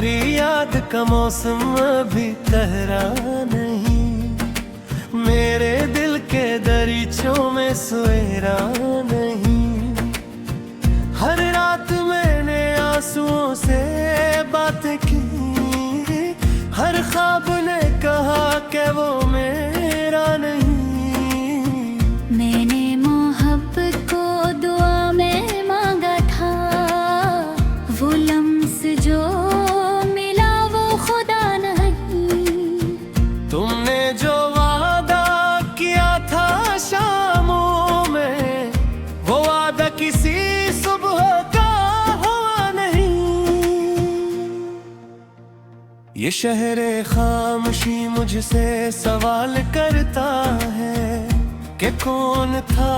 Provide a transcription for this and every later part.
तुम्हारी याद का मौसम अभी ठहरा नहीं, मेरे दिल के दरीचों में सवेरा नहीं। हर रात मैंने आंसुओं से बातें की, हर ख्वाब ने कहा कि वो मेरा नहीं। मैंने मोहब्बत को दुआ में मांगा था, वो लम्स जो मिला वो खुदा नहीं। तुमने जो वादा किया था शामों में, वो वादा किसी सुबह का हुआ नहीं। ये शहरे खामोशी मुझसे सवाल करता है कि कौन था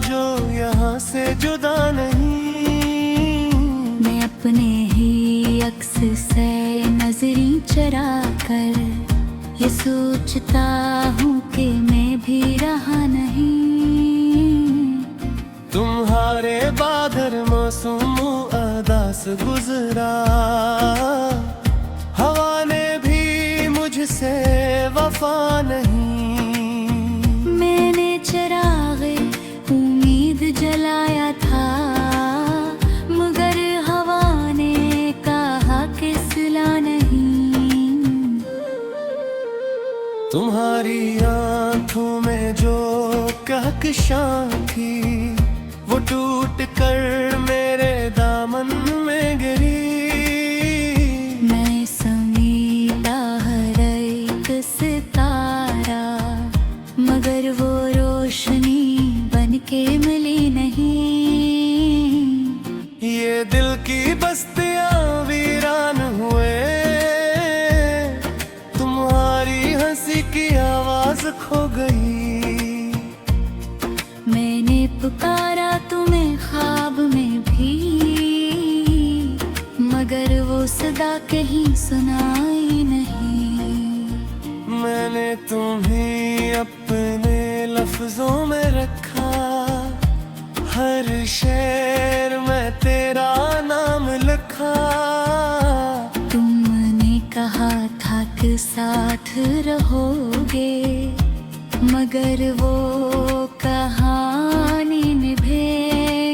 जो यहाँ से जुदा नहीं। मैं अपने ही अक्स से नजरी चरा कर ये सोचता हूँ कि मैं भी रहा नहीं। तुम्हारे बाद हर मौसम अदास गुजरा, हवा ने भी मुझसे वफा नहीं। मैंने चिरागे उम्मीद जलाया था, मगर हवा ने कहा कि सिला नहीं। तुम्हारी आंखों में जो कहकशां थी, वो टूट कर मेरे दामन में गिरी। मैं समीटा हर एक सितारा, मगर वो रोशनी बनके मिली नहीं। ये दिल की बस्तियां वीरान हुए, तुम्हारी हंसी की आवाज खो गई। मैंने पुकारा तुम्हें ख्वाब में भी, मगर वो सदा कहीं सुनाई नहीं। मैंने तुम्हें अपने लफ्जों में रखा, हर शेर में तेरा नाम लिखा। तुमने कहा था कि साथ रहोगे, मगर वो कहानी निभे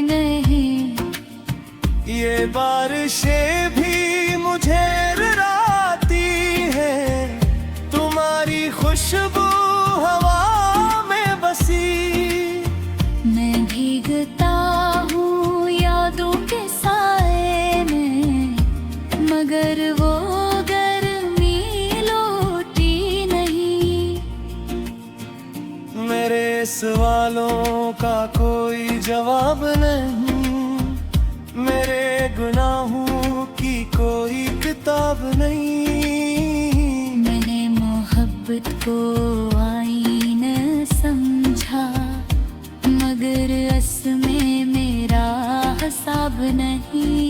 नहीं। ये बारिशें भी मुझे डराती है, तुम्हारी खुशबू हवा में बसी। मैं भीगता हूँ यादों के साए में, मगर वो गर्मी लौटी नहीं। मेरे सवालों का कोई जवाब नहीं, मेरे गुनाहों की कोई किताब नहीं। मैंने मोहब्बत को आईन समझा, मगर असमें मेरा हिसाब नहीं।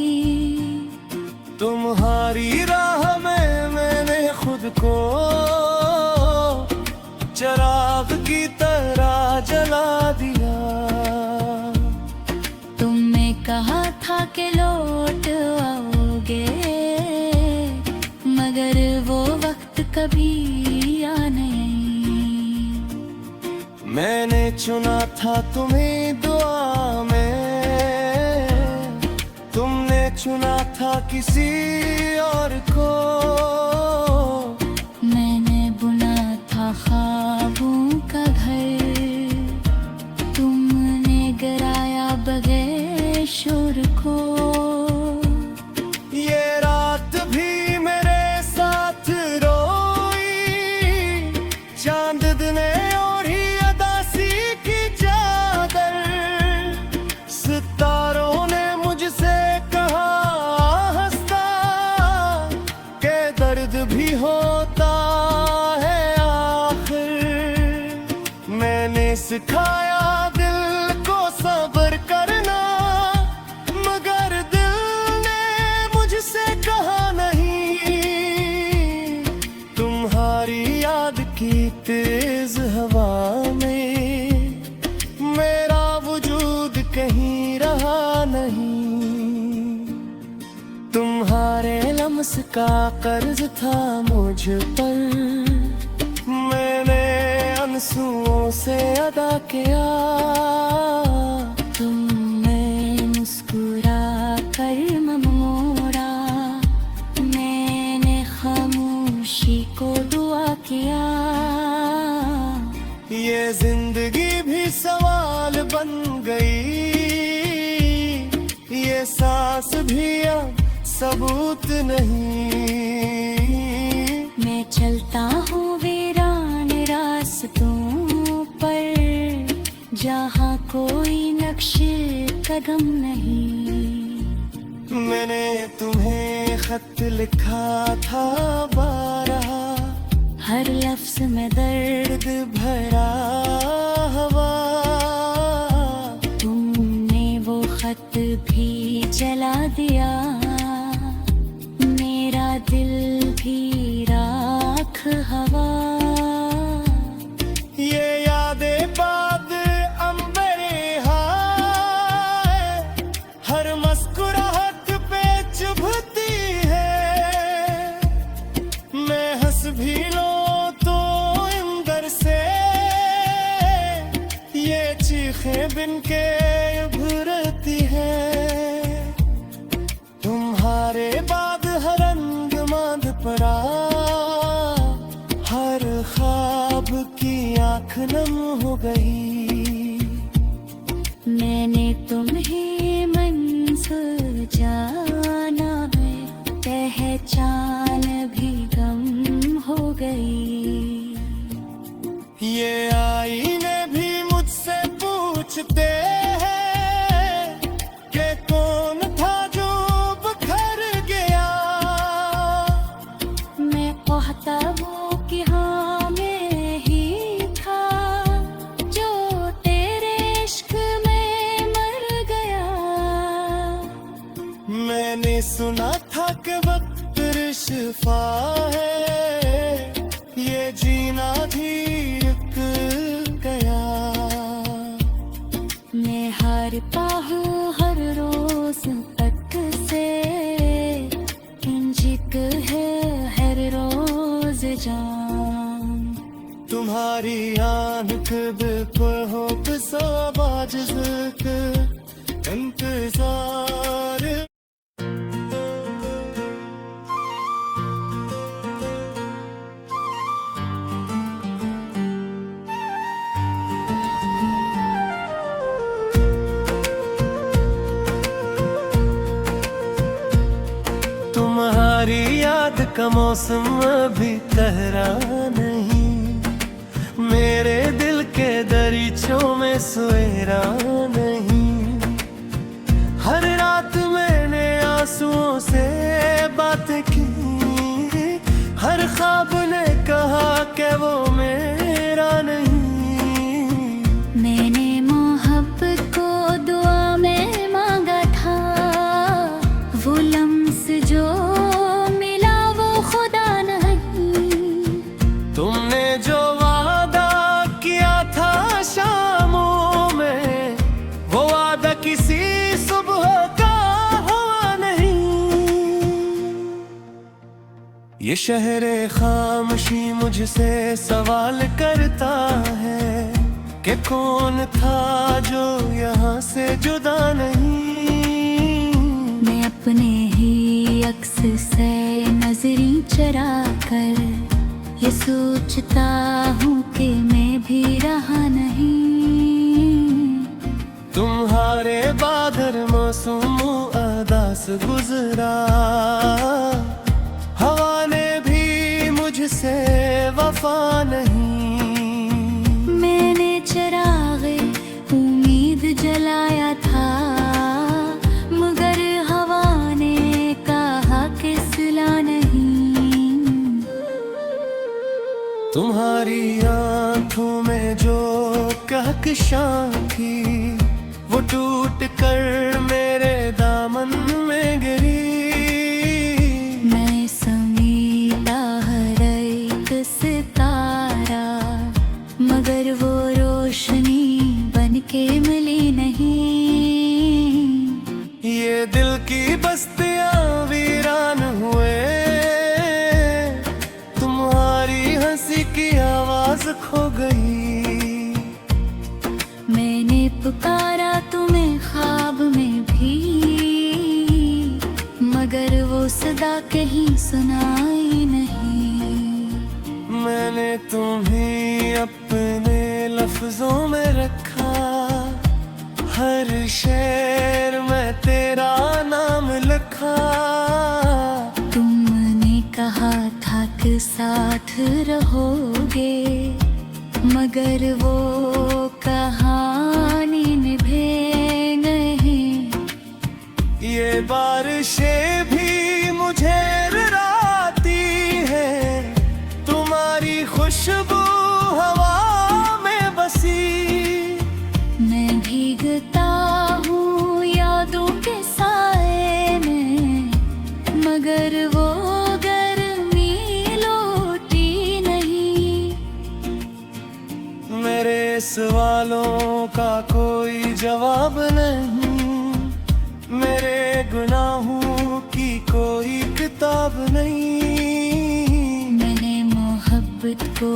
तुम्हारी राह में मैंने खुद को चिराग की तरह जला दिया। तुमने कहा था कि लौट आओगे, मगर वो वक्त कभी आ नहीं। मैंने चुना था तुम्हें दुआ में, तुमने चुना था किसी और को। मैंने बुना था ख्वाबों का घर, तुमने गिराया बगैर शोर को। ये रात भी मेरे साथ रोई, चांद ने और ही अदासी की चादर। सितारों ने मुझसे कहा हंसता के दर्द भी होता है आखिर। मैंने सिखाया दिल को सब्र करना, मगर दिल ने मुझसे कहा नहीं। तुम्हारी याद की तेज हवा में मेरा वजूद कहीं रहा नहीं। तुम्हारे लम्हे शम्स का कर्ज था मुझ पर, मैंने आंसुओं से अदा किया। तुमने मुस्कुरा कर मोड़ा, मैंने खामोशी को दुआ किया। ये जिंदगी भी सवाल बन गई, ये सांस भी अब सबूत नहीं। मैं चलता हूँ वीरान रास्तों पर, जहाँ कोई नक्श कदम नहीं। मैंने तुम्हें खत लिखा था बारह, हर लफ्ज में दर्द भरा हवा। तुमने वो खत भी जला दिया, मेरा दिल भी राख हवा। ये यादें बाद अंबरे हाय, हर मुस्कुराहट पे चुभती है। मैं हंस भी लूं तो अंदर से ये चीखें बिन के उभरती है। तुम्हारे बाद हर रंग मांद पड़ा, हर ख्वाब की आँख नम हो गई। मैंने तुम्हें मंज़िल जाना है, पहचान भी गम हो गई। ये आईने भी मुझसे पूछते हैं कि कौन था जो बखर गया। मैं कहता हूँ कि हाँ मैं ही था, जो तेरे इश्क में मर गया। मैंने सुना था कि वक्त रिश्फा है, ये जीना भी रुक गया। मैं हारता हूँ हर रोज तक से, इंजिक है हर रोज जान। तुम्हारी आंख बिल्कुल हो बाज इंतजार। तुम्हारी याद का मौसम अभी ठहरा नहीं, मेरे दिल के दरीचों में सवेरा नहीं। हर रात मैंने आंसुओं से बातें की, हर ख्वाब ने कहा कि वो मेरा नहीं। मैंने मोहब्बत को दुआ में मांगा था, वो लम्स जो मिला वो खुदा नहीं। तुमने जो वादा किया था शामों में, वो वादा किसी सुबह का हुआ नहीं। ये शहरे खामोशी मुझसे सवाल करता है कि कौन था जो यहाँ से जुदा नहीं। मैं अपने ही अक्स से नजरी चरा कर ये सोचता हूँ कि मैं भी रहा नहीं। तुम्हारे बाद हर मौसम अदास गुजरा, हवा ने भी मुझसे वफा नहीं। मैंने चरागे उम्मीद जलाया था, मगर हवा ने कहा कि सिला नहीं। तुम्हारी आंखों में जो कहकशां थी, वो टूट कर मेरे दामन में गिरी। मैं समीटा हर एक सितारा, मगर वो रोशनी बन के मिली नहीं। ये दिल की बस्तियां वीरान हुए, सदा कहीं सुनाई नहीं। मैंने तुम्हें अपने लफ्जों में रखा, हर शेर में तेरा नाम लिखा। तुमने कहा था कि साथ रहोगे, मगर वो कहानी निभे नहीं। ये बारिशें भी मुझे डराती है, तुम्हारी खुशबू हवा में बसी। मैं भीगता हूँ यादों के साए में, मगर वो गर्मी लौटी नहीं। मेरे सवालों का कोई जवाब नहीं, मेरे गुनाहों की कोई किताब नहीं। मैंने मोहब्बत को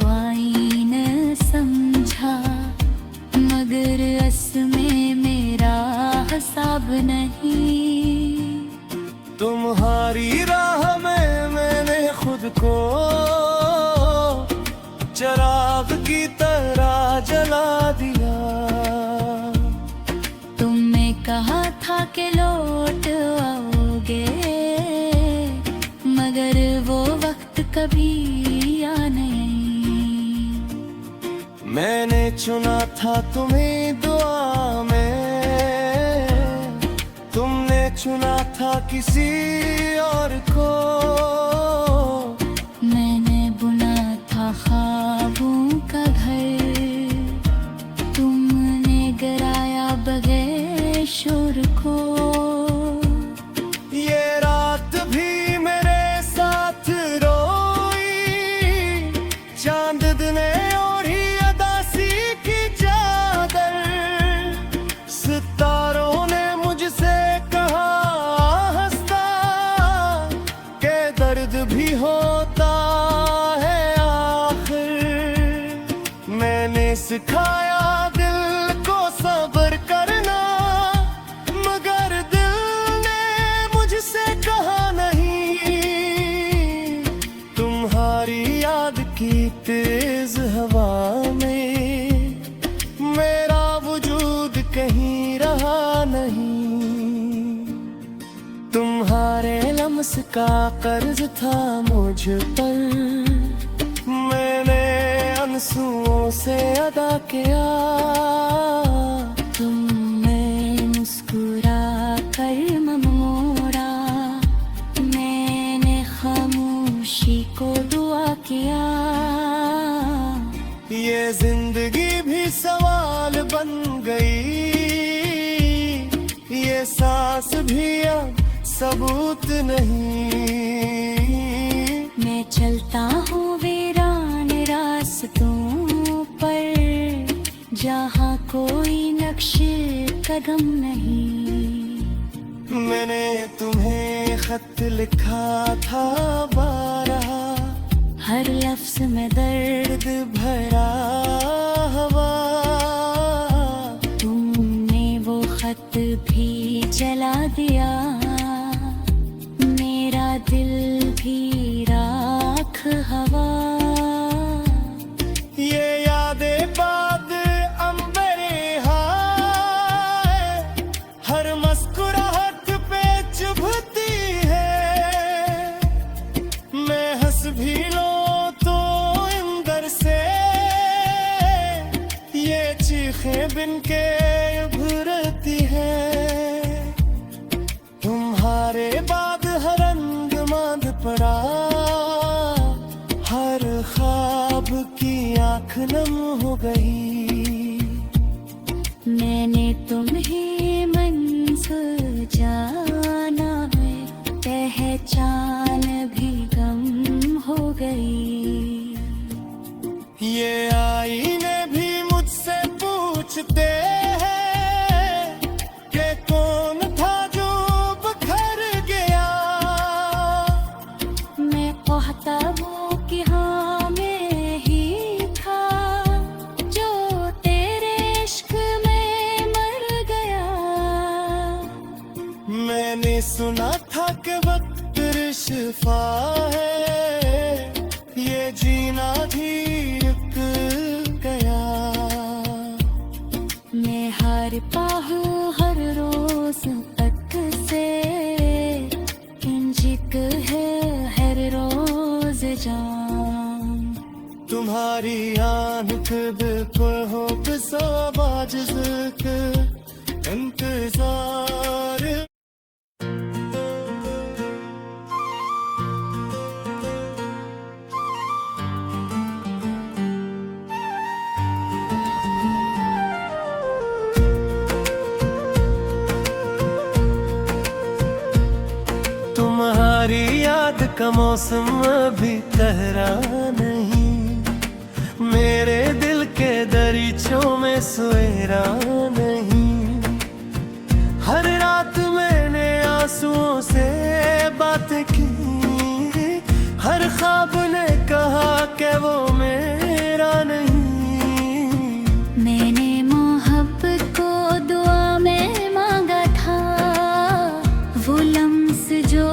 आईना समझा, मगर असमें मेरा हिसाब नहीं। तुम्हारी राह में मैंने खुद को चिराग की तरह जला दिया। तुमने कहा था कि लौट आओगे, मगर वो वक्त कभी आया नहीं। मैंने चुना था तुम्हें दुआ में, तुमने चुना था किसी और को। मैंने बुना था ख्वाबों का घर, तुमने गिराया बगैर शोर को। ये रात भी मेरे साथ रोई, चांद ने ओढ़ी अदासी की चादर। सितारों ने मुझसे कहा हंसता के दर्द भी होता है आखिर। मैंने सिखाया दिल को सब्र करना, मगर दिल ने मुझसे कहा नहीं। तुम्हारी याद की तेज हवा में मेरा वजूद कहीं रहा नहीं। तुम्हारे लम्स का कर्ज था मुझ पर, मैंने आंसुओं से अदा किया। तुमने मुस्कुरा कर मोड़ा, मैंने खामोशी को दुआ किया। ये जिंदगी भी सवाल बन गई, ये सांस भी अब सबूत नहीं। मैं चलता हूँ वीरान रास्तों पर, जहाँ कोई नक्शे कदम नहीं। मैंने तुम्हें खत लिखा था बारह, हर लफ्ज में दर्द भरा हवा। तुमने वो खत भी जला दिया, मेरा दिल भी राख हवा। ये यादें बाद अंबरे हाय, हर मुस्कुराहट पे चुभती है। मैं हंस भी लूं तो अंदर से ये चीखें बिन के उभरती है। तुम्हारे बाद हर रंग मांद पड़ा, हर ख्वाब की आँख नम हो गई। मैंने तुम्हें मंज़िल जाना है, पहचान भी गम हो गई। ये आईने भी मुझसे पूछते हैं कि कौन था जो बखर गया। मैं कहता हूँ कि हाँ मैं ही था, जो सुना था कि वक्त रिश्फा है, ये जीना भी रुक गया। मैं हार पाहू हर रोज तक से, इंजिक है हर रोज जान। तुम्हारी आंख बिल्कुल हो बाज इंतजार। तुम्हारी याद का मौसम अभी ठहरा नहीं, मेरे दिल के दरीचों में सवेरा नहीं। हर रात मैंने आंसुओं से बातें की, हर ख्वाब ने कहा कि वो मेरा नहीं। मैंने मोहब्बत को दुआ में मांगा था, वो लम्स जो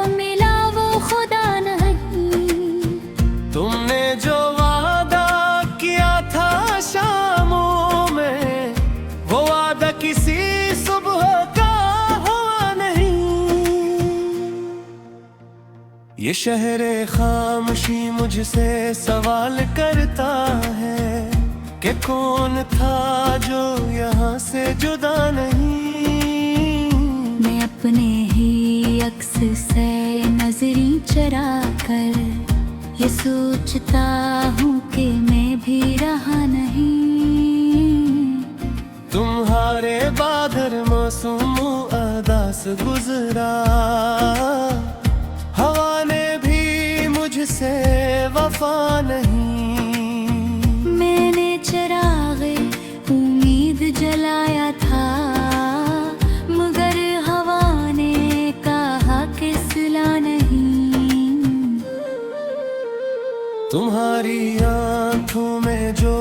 मिला वो खुदा नहीं। तुमने जो वादा किया था शामों में, वो वादा किसी सुबह का हुआ नहीं। ये शहरे खामोशी मुझसे सवाल करता है कि कौन था जो यहाँ से जुदा नहीं। मैं अपने ही अक्स से नजरी चरा कर ये सोचता हूँ कि मैं भी रहा नहीं। तुम्हारे बाद हर मौसम अदास गुजरा, हवा ने भी मुझसे वफा नहीं। मैंने चिरागे उम्मीद जलाया था, मगर हवा ने कहा कि सिला नहीं। तुम्हारी आंखों में जो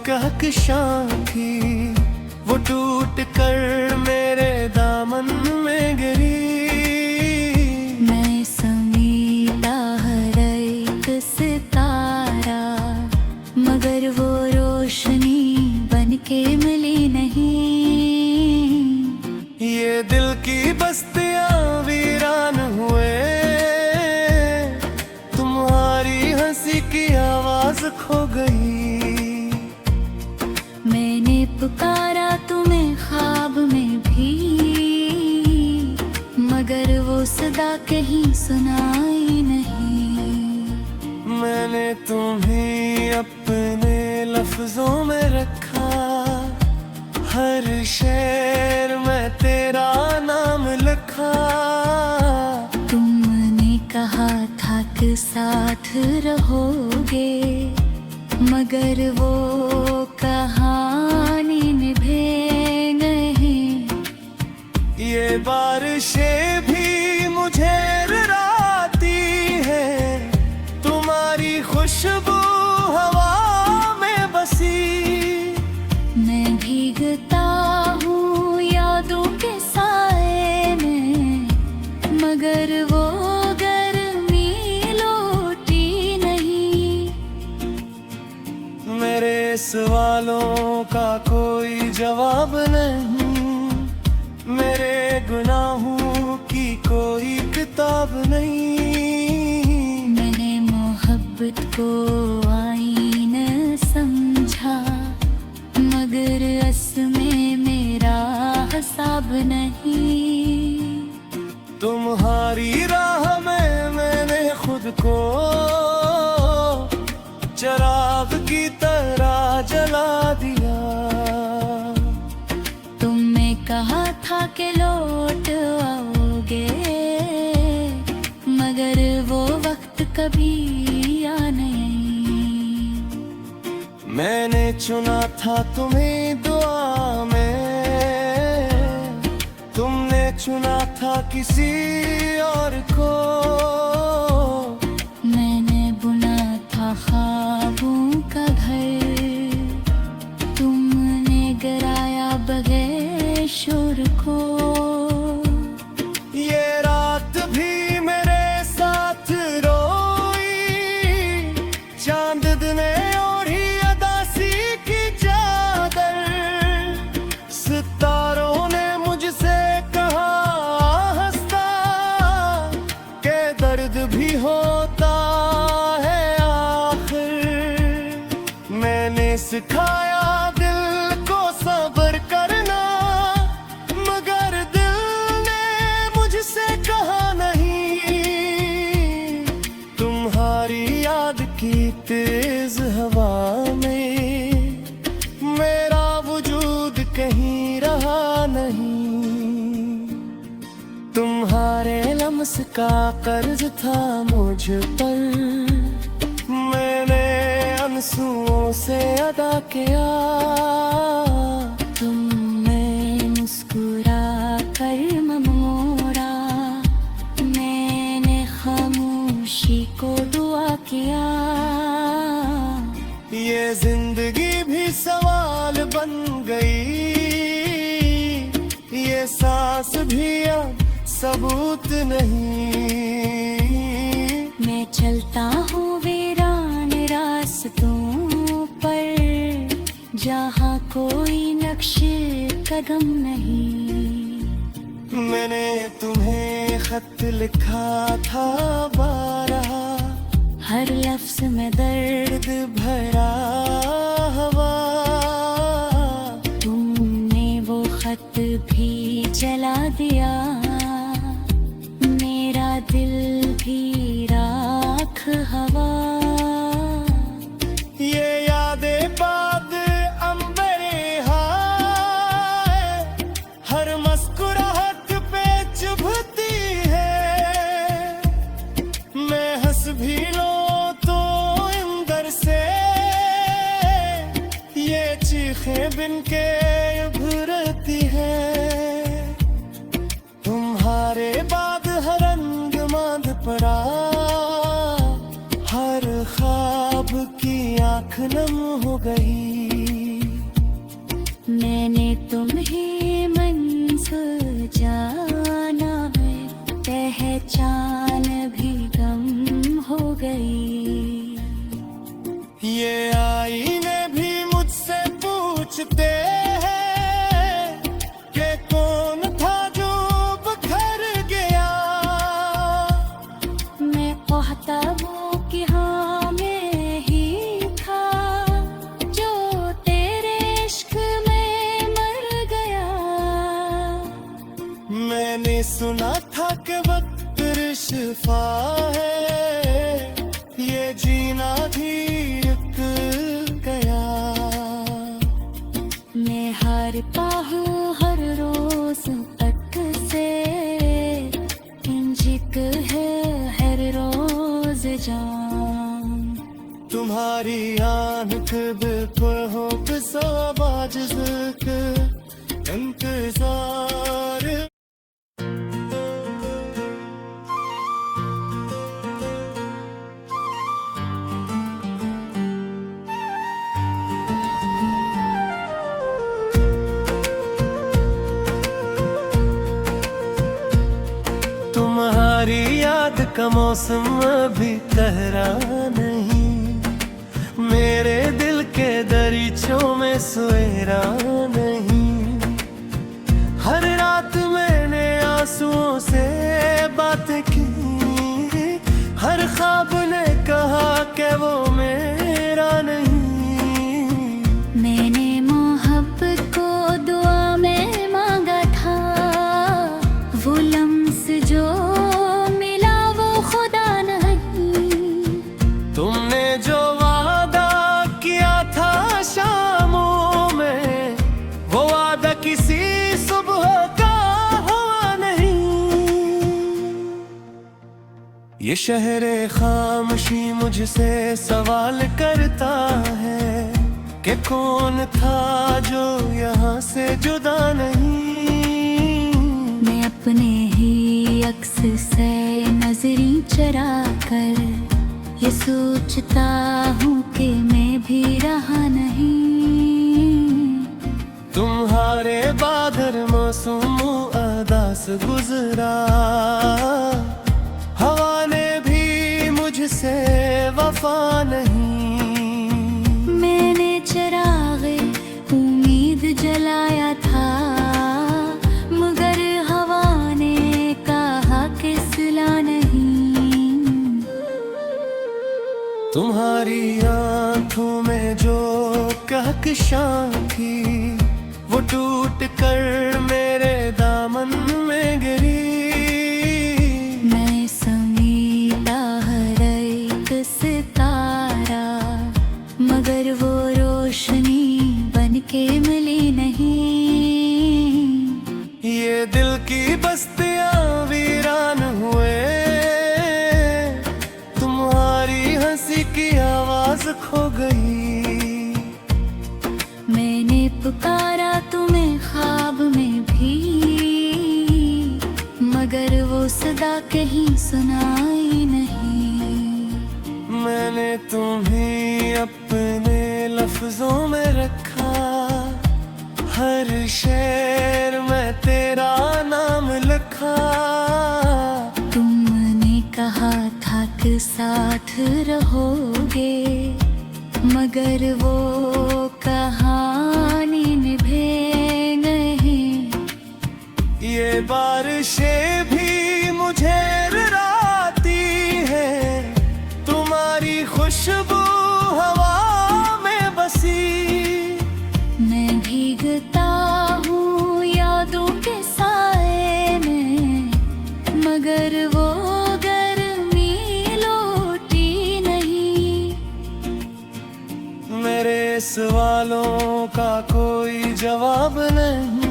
कहकशां थी, वो टूट कर मेरे दामन में गिरी। मैं समीटा हर एक सितारा, मगर वो रोशनी बन के मिली नहीं। ये दिल की बस्तियां वीरान हुए, तुम्हारी हंसी की आवाज खो गई। मैंने पुकारा तुम्हें ख्वाब में भी, मगर वो सदा कहीं सुनाई नहीं। मैंने तुम्हें अपने लफ्जों में रखा, हर शेर में तेरा नाम लिखा। तुमने कहा था कि साथ रहोगे, मगर वो कहानी निभे नहीं। ये बारिशें भी मुझे डराती है, तुम्हारी खुशबू हवा में बसी। मैं भीगता हूँ यादों के साए में, मगर वो गर्मी लौटी नहीं। मेरे सवालों का कोई जवाब नहीं, मेरे गुनाहों की कोई किताब नहीं। मैंने मोहब्बत को आईन समझा, मगर असमें मेरा हिसाब नहीं। तुम्हारी राह में मैंने खुद को चिराग की तरह जला दिया। तुमने कहा था कि लौट आओगे, मगर वो वक्त कभी आया नहीं। मैंने चुना था तुम्हें दुआ में, तुमने चुना था किसी और को। मैंने बुना था ख्वाबों का घर, तुमने गिराया बगैर शोर को। सिखाया दिल को सब्र करना, मगर दिल ने मुझसे कहा नहीं। तुम्हारी याद की तेज हवा में मेरा वजूद कहीं रहा नहीं। तुम्हारे लम्स का कर्ज था मुझ पर, मैंने आंसुओं से अदा किया। तुमने मुस्कुरा कर मोड़ा, मैंने खामोशी को दुआ किया। ये जिंदगी भी सवाल बन गई, ये सांस भी अब सबूत नहीं। मैं चलता हूँ वीरान रास्तों पर, जहाँ कोई नक्शे कदम नहीं। मैंने तुम्हें खत लिखा था बारहा, हर लफ्ज में दर्द भरा हवा। तुमने वो खत भी जला दिया, मेरा दिल भी राख हवा। ये यादें बाद अंबरे हाय, हर मुस्कुराहट पे चुभती है। मैं हंस भी लूं तो अंदर से ये चीखें बिन के उभरती है। तुम्हारे बाद हर रंग मांद पड़ा, हर ख्वाब की आँख नम हो गई। मैंने तुम्हें मंज़िल जाना है, पहचान भी गम हो गई। ये आईने भी मुझसे पूछते हैं कि कौन था जो बखर गया। मैं कहता हूँ कि हाँ मैं ही था, जो तेरे इश्क में मर गया। मैंने सुना था कि वक्त रिश्फा है, ये जीना भी रुक गया। मैं हारता हूँ हर रोज तक से, इंजिक है हर रोज जान। तुम्हारी आंख बिल्कुल हो बाज इंतजार। तुम्हारी याद का मौसम अभी ठहरा नहीं, मेरे दिल के दरीचों में सवेरा नहीं। हर रात मैंने आंसुओं से बातें की, हर ख्वाब ने कहा कि वो मेरा नहीं। मैंने मोहब्बत को दुआ में मांगा था, वो लम्स जो मिला वो खुदा नहीं। तुमने जो वादा किया था शामों में, वो वादा किसी सुबह का हुआ नहीं। ये शहरे खामोशी मुझसे सवाल करता है कि कौन था जो यहाँ से जुदा नहीं। मैं अपने ही अक्स से नजरी चरा कर ये सोचता हूँ कि मैं भी रहा नहीं। तुम्हारे बाद हर मौसम अदास गुजरा, हवा ने भी मुझसे वफा नहीं। मैंने चरागे उम्मीद जलाया था, मगर हवा ने कहा कि सिला नहीं। तुम्हारी आंखों में जो कह एक शाम थी, वो टूट कर मेरे दामन में गिरी। मैं समीला हर एक सितारा, मगर वो रोशनी बन के मिली नहीं। ये दिल की बस्तियां वीरान हुए, तुम्हारी हंसी की आवाज खो गई। मैंने पुकारा तुम्हें ख्वाब में भी, मगर वो सदा कहीं सुनाई नहीं। मैंने तुम्हें अपने लफ्जों में रखा, हर शेर में तेरा नाम लिखा। तुमने कहा था कि साथ रहोगे, मगर वो कहानी निभे नहीं। ये बारिशें भी मुझे डराती है, तुम्हारी खुशबू हवा में बसी। मैं भीगता हूँ यादों के साए में, मगर वो गर्मी लौटी नहीं। मेरे सवालों का कोई जवाब नहीं,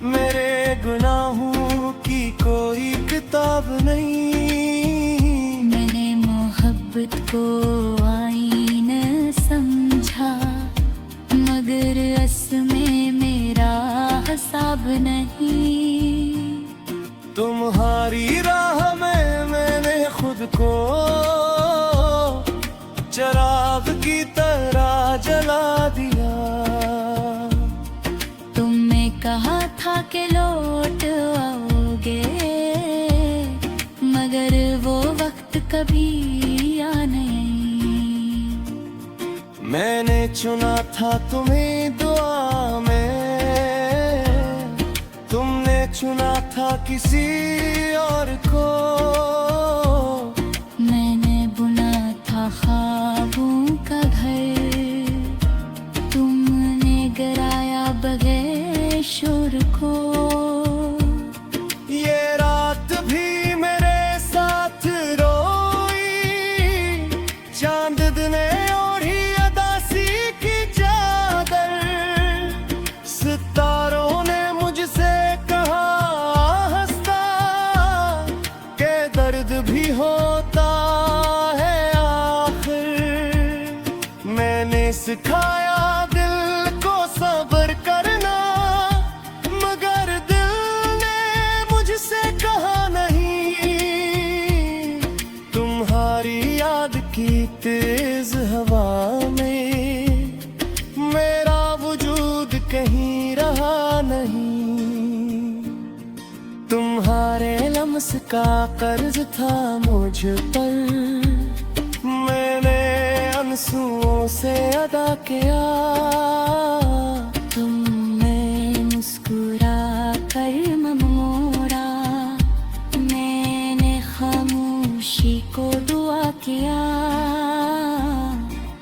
मेरे गुनाहों की कोई किताब नहीं। मैंने मोहब्बत को आईना समझा, मगर असमें मेरा हिसाब नहीं। तुम्हारी राह में मैंने खुद को चिराग की तरह जला दिया। तुमने कहा था कि लौट आओगे, मगर वो वक्त कभी आया नहीं। मैंने चुना था तुम्हें दुआ में, तुमने चुना था किसी और को। मैंने बुना था ख्वाबों का घर, तुमने गिराया बगैर शोर को। ये रात भी मेरे साथ रोई, चांद ने ओढ़ी अदासी की चादर। सितारों ने मुझसे कहा हंसता, के दर्द भी होता है आखिर। मैंने सिखाया दिल को सब्र करना, मगर दिल ने मुझसे कहा नहीं। तुम्हारी याद की तेज हवा में मेरा वजूद कहीं रहा नहीं। तुम्हारे लम्स का कर्ज था मुझ पर, मैंने आंसुओं से अदा किया। तुमने मुस्कुरा कर मोड़ा, मैंने खामोशी को दुआ किया।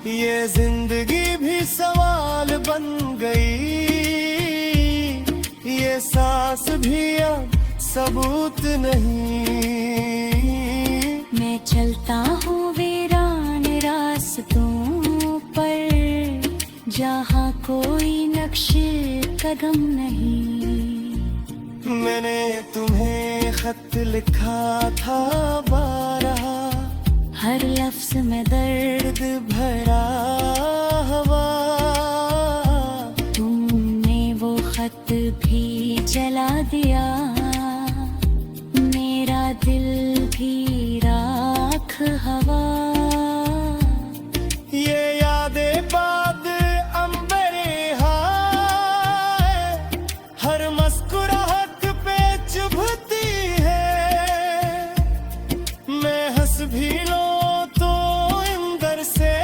ये जिंदगी भी सवाल बन गई, ये सांस भी अब सबूत नहीं। मैं चलता हूँ वीरान रास्तों पर, जहाँ कोई नक्शे कदम नहीं। मैंने तुम्हें खत लिखा था बारह, हर लफ्ज में दर्द भरा हवा। तुमने वो खत भी जला दिया, मेरा दिल भी राख हवा। ये यादें बाद अंबरे हाय, हर मुस्कुराहट पे चुभती है। मैं हंस भी लूं तो अंदर से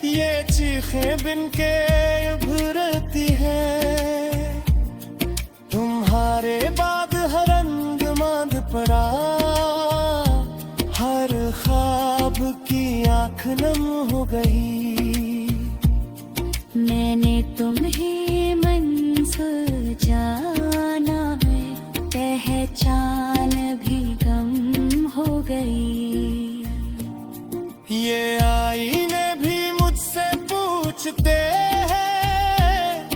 ये चीखें बिन के उभरती है। तुम्हारे बाद हर रंग मांद पड़ा, हर ख्वाब की आँख नम हो गई। तुम ही मंज़िल जाना है, पहचान भी गम हो गई। ये आईने भी मुझसे पूछते हैं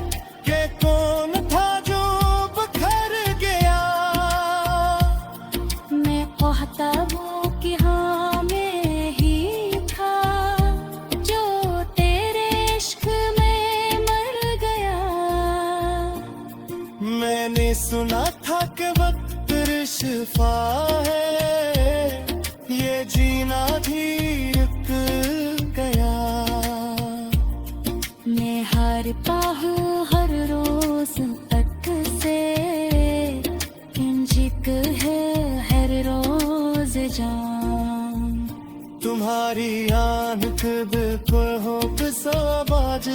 कि कौन था जो बखर गया। मैं कहता हूँ कि हाँ मैं ही था जो तेरे इश्क में मर गया। मैंने सुना था कि वक्त रिश्फा है, ये जीना भी रुक गया। मैं हारता हूँ हर रोज तक से, इंजिक है हर रोज जान। तुम्हारी आंख बिल्कुल हो, बाज